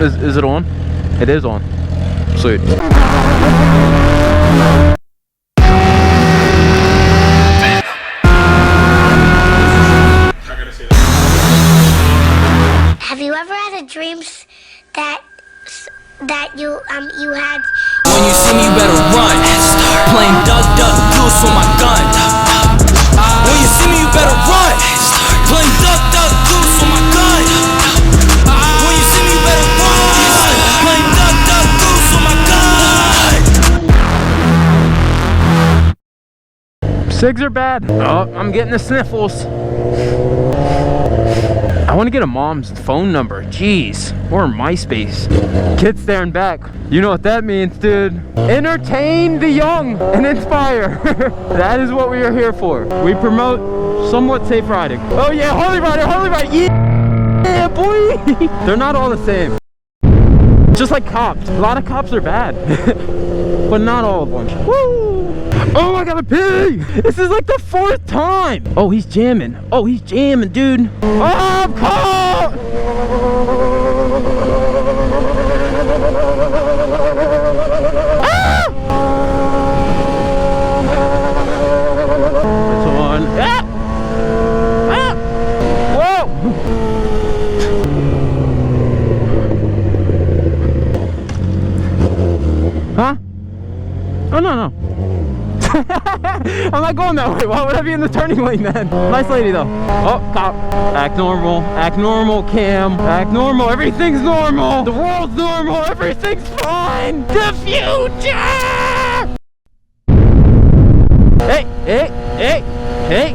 Is it on? It is on. Sweet. Have you ever had a dream that you had? When you see me, you better run. Playing duck, duck, goose with my gun. When you see me, you better run. Playing duck, duck, goose with my gun. When you see me, you better run. Playing duck, duck, goose with my gun. Cigs are bad. Oh, I'm getting the sniffles. I want to get a mom's phone number. Jeez. Or MySpace. Kids staring back. You know what that means, dude. Entertain the young and inspire. That is what we are here for. We promote somewhat safe riding. Oh yeah, Holy Rider, Holy Rider. Yeah, boy. They're not all the same. Just like cops. A lot of cops are bad. But not all of them. Woo! Oh, I gotta pee! This is like the 4th time! Oh, he's jamming. Oh, he's jamming, dude. Oh, I'm caught! Ah! This one. Ah! Ah! Whoa! Huh? Oh, no. I'm not going that way. Why would I be in the turning lane then? Nice lady though. Oh, cop. Act normal, Cam. Act normal. Everything's normal. The world's normal. Everything's fine. The future. Hey.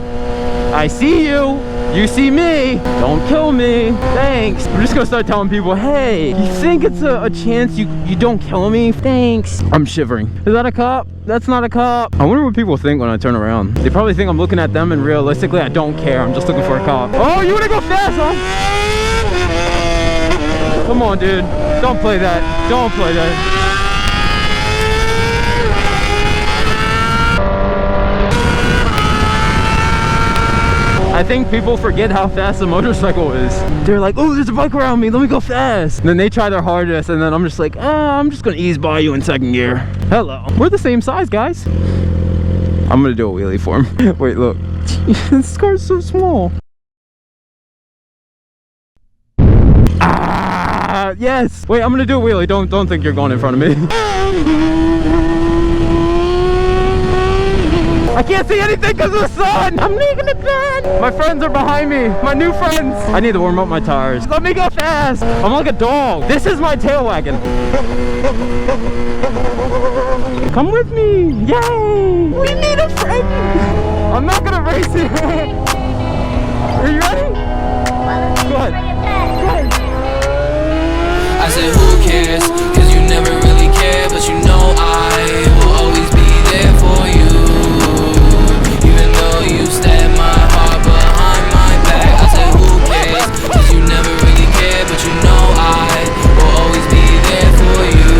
I see you. You see me. Don't kill me. Thanks. I'm just gonna start telling people, hey, you think it's a chance you don't kill me? Thanks. I'm shivering. Is that a cop? That's not a cop. I wonder what people think when I turn around. They probably think I'm looking at them, and realistically I don't care. I'm just looking for a cop. Oh, you wanna go fast, huh? Come on, dude. Don't play that. Don't play that. I think people forget how fast a motorcycle is. They're like, oh, there's a bike around me, let me go fast. And then they try their hardest, and then I'm just like, I'm just gonna ease by you in 2nd gear. Hello. We're the same size, guys. I'm gonna do a wheelie for him. Wait, look. This car's so small. Ah, yes. Wait, I'm gonna do a wheelie. Don't think you're going in front of me. I can't see anything because of the sun. I'm making it bad. My friends are behind me. My new friends. I need to warm up my tires. Let me go fast. I'm like a dog. This is my tail wagging. Come with me. Yay. We need a friend. I'm not going to race it. Are you ready? Go ahead. Go ahead. I said, who cares? Cause you never really care. But you know I will always be there for you. You stab my heart behind my back. I said who cares, cause you never really care. But you know I will always be there for you.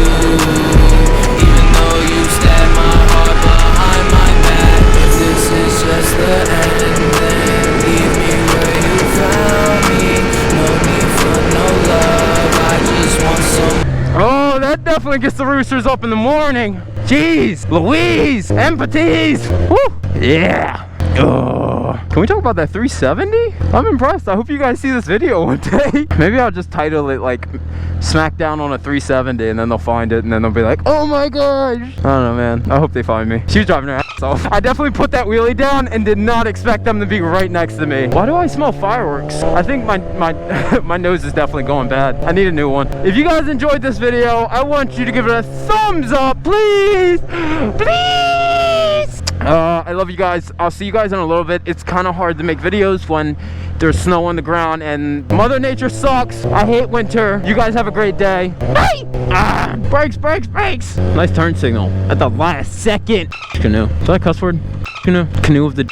Even though you stab my heart behind my back. If this is just the end, then leave me where you found me. No need for no love, I just want some. Oh, that definitely gets the roosters up in the morning. Jeez, Louise, empathies. Woo, yeah. Oh, can we talk about that 370? I'm impressed. I hope you guys see this video one day. Maybe I'll just title it like Smackdown on a 370, and then they'll find it, and then they'll be like, oh my gosh. I don't know, man. I hope they find me. She was driving her ass off. I definitely put that wheelie down and did not expect them to be right next to me. Why do I smell fireworks? I think my nose is definitely going bad. I need a new one. If you guys enjoyed this video, I want you to give it a thumbs up, please. Please. I love you guys. I'll see you guys in a little bit. It's kind of hard to make videos when there's snow on the ground and Mother Nature sucks. I hate winter. You guys have a great day. Bye! Brakes. Nice turn signal at the last second. Canoe. Is that a cuss word? Canoe of the...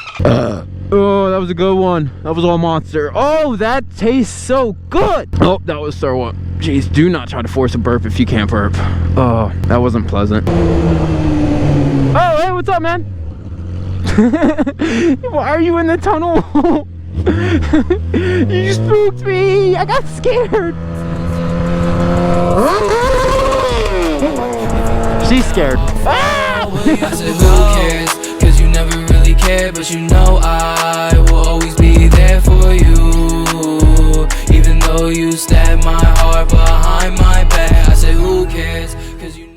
Oh, that was a good one. That was all monster. Oh, that tastes so good. Oh, that was throw up. Jeez, do not try to force a burp if you can't burp. Oh, that wasn't pleasant. Oh, hey, what's up, man? Why are you in the tunnel? You spooked me. I got scared. She's scared. I said who cares, cause you never really cared, but you know I will always be there for you. Even though you stabbed my heart behind my back, I said who cares.